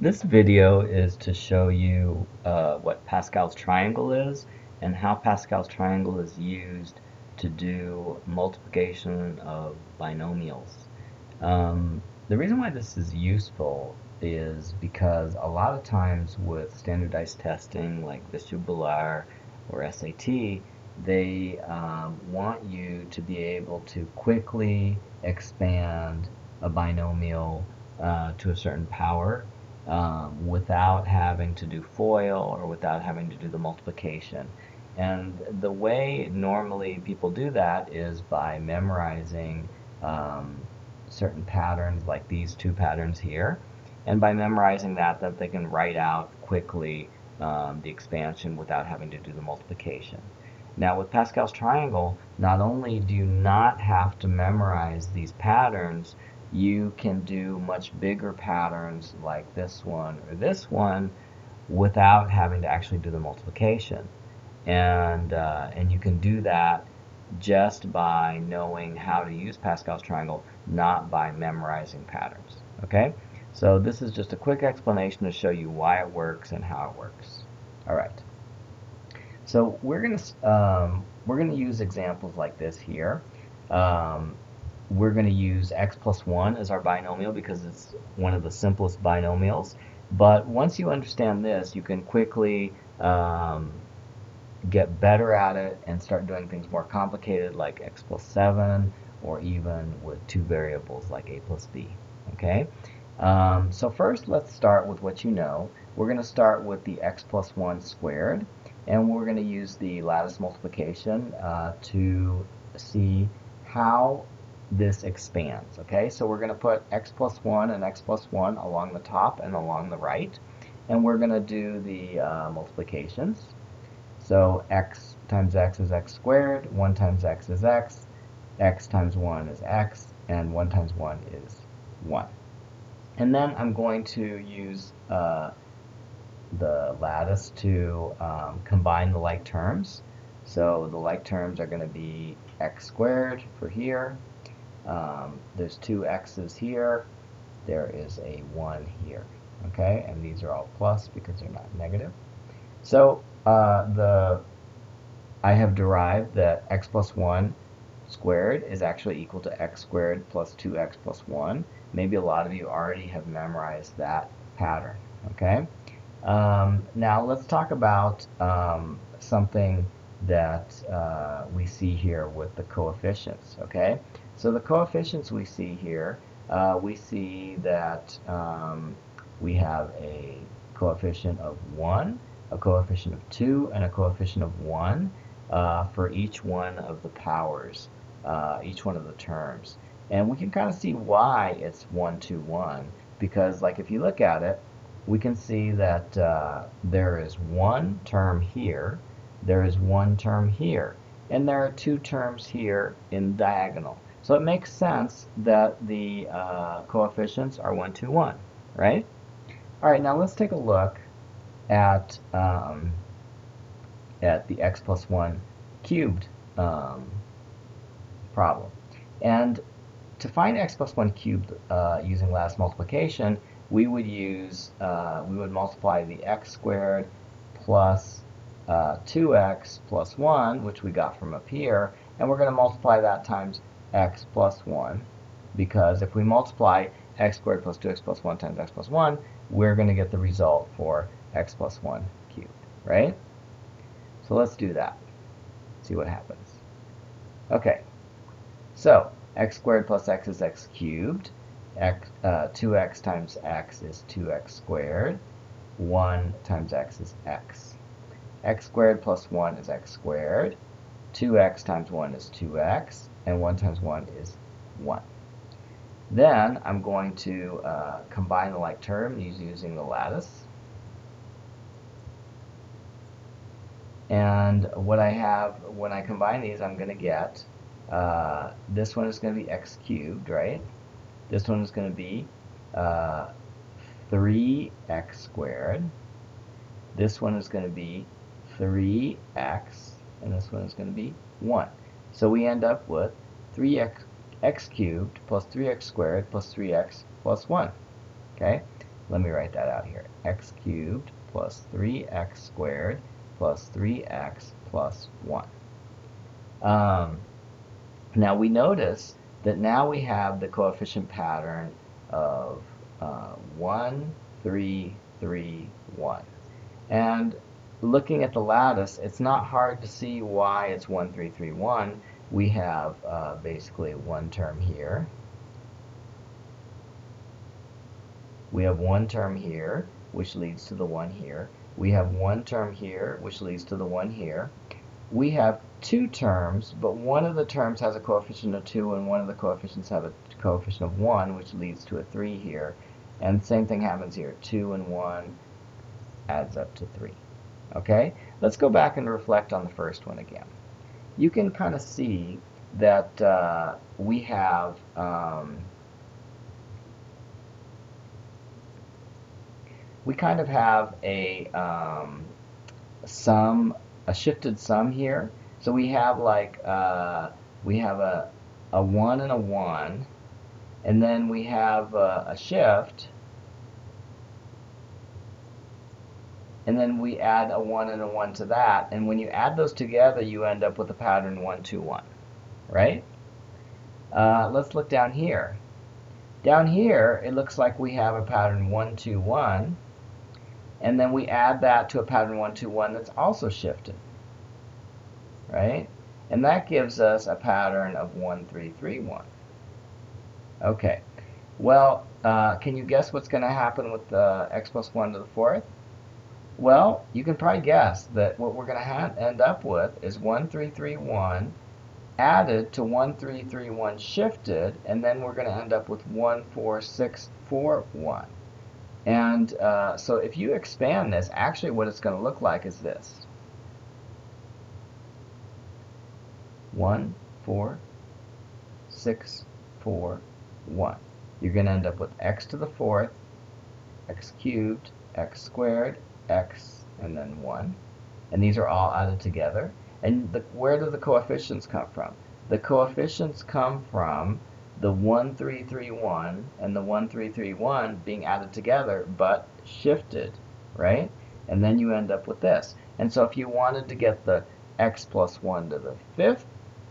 This video is to show you what Pascal's triangle is and how Pascal's triangle is used to do multiplication of binomials. The reason why this is useful is because a lot of times with standardized testing like vestibular or SAT, they want you to be able to quickly expand a binomial to a certain power without having to do FOIL or without having to do the multiplication. And the way normally people do that is by memorizing certain patterns like these two patterns here. And by memorizing that they can write out quickly the expansion without having to do the multiplication. Now with Pascal's triangle, not only do you not have to memorize these patterns, you can do much bigger patterns like this one or this one without having to actually do the multiplication. And you can do that just by knowing how to use Pascal's triangle, not by memorizing patterns. Okay? So this is just a quick explanation to show you why it works and how it works. All right. So we're gonna use examples like this here. Um, we're going to use x plus 1 as our binomial because it's one of the simplest binomials. But once you understand this, you can quickly get better at it and start doing things more complicated like x plus 7 or even with two variables like a plus b. Okay? So first let's start with what you know. We're going to start with the x plus 1 squared, and we're going to use the lattice multiplication to see how this expands. Okay, so we're going to put x plus 1 and x plus 1 along the top and along the right, and we're going to do the multiplications. So x times x is x squared, 1 times x is x times 1 is x, and 1 times 1 is 1. And then I'm going to use the lattice to combine the like terms. So the like terms are going to be x squared for here. There's two x's here. There is a 1 here. Okay, and these are all plus because they're not negative. So I have derived that x plus 1 squared is actually equal to x squared plus 2x plus 1. Maybe a lot of you already have memorized that pattern. Okay. Now let's talk about something that we see here with the coefficients. Okay, so the coefficients we see here, we see that we have a coefficient of 1, a coefficient of 2, and a coefficient of 1 for each one of the powers, each one of the terms. And we can kind of see why it's 1, 2, 1, because like if you look at it, we can see that there is one term here, there is one term here, and there are two terms here in diagonal. So it makes sense that the coefficients are 1, 2, 1, right? All right, now let's take a look at the x plus 1 cubed problem. And to find x plus 1 cubed using lattice multiplication, we would multiply the x squared plus 2x plus 1, which we got from up here, and we're going to multiply that times x plus 1, because if we multiply x squared plus 2x plus 1 times x plus 1, we're going to get the result for x plus 1 cubed, right? So let's do that. See what happens. Okay, so x squared plus x is x cubed. 2x times x is 2x squared. 1 times x is x. X squared plus 1 is x squared. 2x times 1 is 2x. And 1 times 1 is 1. Then I'm going to combine the like term using the lattice. And what I have, when I combine these, I'm going to get, this one is going to be x cubed, right? This one is going to be 3x squared. This one is going to be 3x, and this one is going to be 1. So we end up with 3x cubed plus 3x squared plus 3x plus 1. Okay? Let me write that out here. X cubed plus 3x squared plus 3x plus 1. Now we notice that now we have the coefficient pattern of 1, 3, 3, 1. And looking at the lattice, it's not hard to see why it's 1, 3, 3, 1. We have basically one term here. We have one term here, which leads to the one here. We have one term here, which leads to the one here. We have two terms, but one of the terms has a coefficient of 2 and one of the coefficients have a coefficient of 1, which leads to a 3 here. And the same thing happens here. 2 and 1 adds up to 3. Okay? Let's go back and reflect on the first one again. You can kind of see that we have we kind of have a sum, a shifted sum here. So we have like we have a 1 and a 1, and then we have a shift, and then we add a 1 and a 1 to that, and when you add those together you end up with a pattern 1, 2, 1, right? Let's look down here. Down here it looks like we have a pattern 1, 2, 1, and then we add that to a pattern 1, 2, 1 that's also shifted, right? And that gives us a pattern of 1, 3, 3, 1. Okay, well, can you guess what's going to happen with x plus 1 to the fourth? Well, you can probably guess that what we're going to end up with is 1, 3, 3, 1 added to 1, 3, 3, 1 shifted, and then we're going to end up with 1, 4, 6, 4, 1. And so if you expand this, actually what it's going to look like is this. 1, 4, 6, 4, 1. You're going to end up with x to the fourth, x cubed, x squared, x, and then 1. And these are all added together. And where do the coefficients come from? The coefficients come from the 1, 3, 3, 1 and the 1, 3, 3, 1 being added together but shifted, right? And then you end up with this. And so if you wanted to get the x plus 1 to the fifth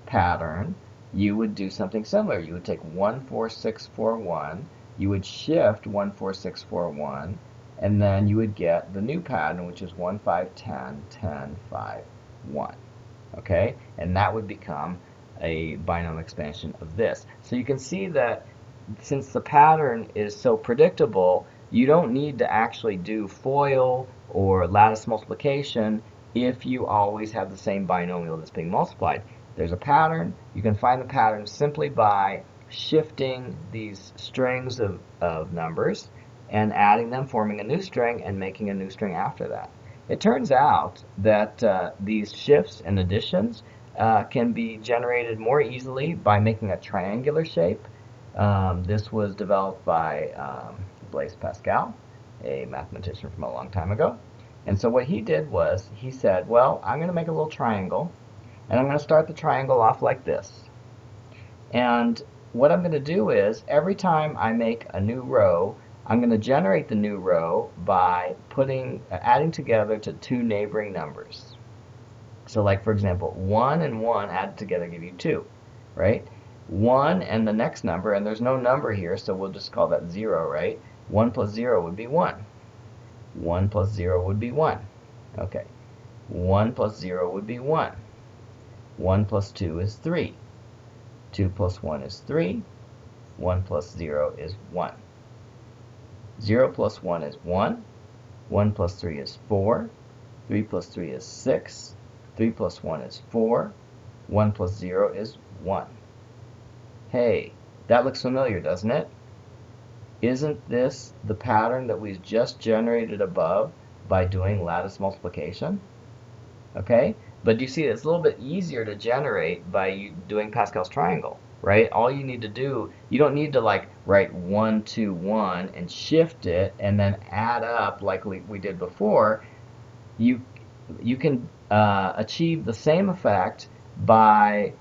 pattern, you would do something similar. You would take 1, 4, 6, 4, 1, you would shift 1, 4, 6, 4, 1, and then you would get the new pattern, which is 1, 5, 10, 10, 5, 1. Okay? And that would become a binomial expansion of this. So you can see that since the pattern is so predictable, you don't need to actually do FOIL or lattice multiplication if you always have the same binomial that's being multiplied. There's a pattern. You can find the pattern simply by shifting these strings of numbers and adding them, forming a new string, and making a new string after that. It turns out that these shifts and additions can be generated more easily by making a triangular shape. This was developed by Pascal, a mathematician from a long time ago. And so what he did was he said, well, I'm going to make a little triangle, and I'm going to start the triangle off like this. And what I'm going to do is every time I make a new row, I'm going to generate the new row by adding together to two neighboring numbers. So like, for example, 1 and 1 added together give you 2, right? 1 and the next number, and there's no number here, so we'll just call that 0, right? 1 plus 0 would be 1. 1 plus 0 would be 1. Okay. 1 plus 0 would be 1. 1 plus 2 is 3. 2 plus 1 is 3. 1 plus 0 is 1. 0 plus 1 is 1. 1 plus 3 is 4. 3 plus 3 is 6. 3 plus 1 is 4. 1 plus 0 is 1. Hey, that looks familiar, doesn't it? Isn't this the pattern that we just generated above by doing lattice multiplication? Okay? But you see, it's a little bit easier to generate by doing Pascal's triangle, right? All you need to do, you don't need to like write 1, 2, 1 and shift it and then add up like we did before. You can achieve the same effect by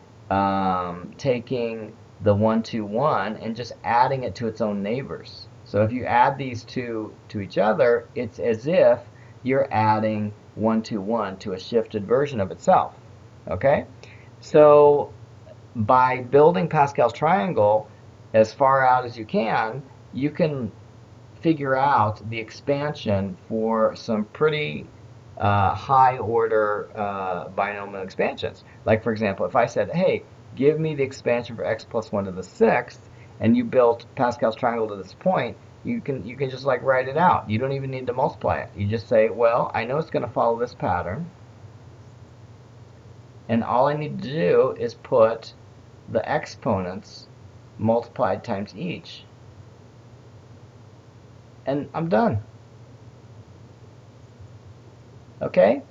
taking the 1, 2, 1 and just adding it to its own neighbors. So if you add these two to each other, it's as if you're adding 1 to 1 to a shifted version of itself. Okay? So by building Pascal's triangle as far out as you can figure out the expansion for some pretty high order binomial expansions. Like, for example, if I said, hey, give me the expansion for x plus 1 to the sixth, and you built Pascal's triangle to this point, you can just like write it out. You don't even need to multiply it. You just say, well, I know it's going to follow this pattern, and all I need to do is put the exponents multiplied times each, and I'm done. Okay?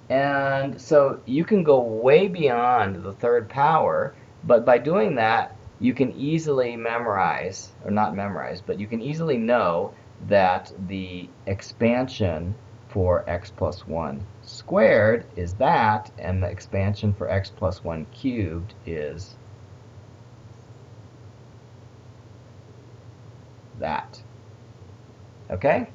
And so you can go way beyond the third power, but by doing that, you can easily memorize, or not memorize, but you can easily know that the expansion for x plus 1 squared is that, and the expansion for x plus 1 cubed is that. Okay?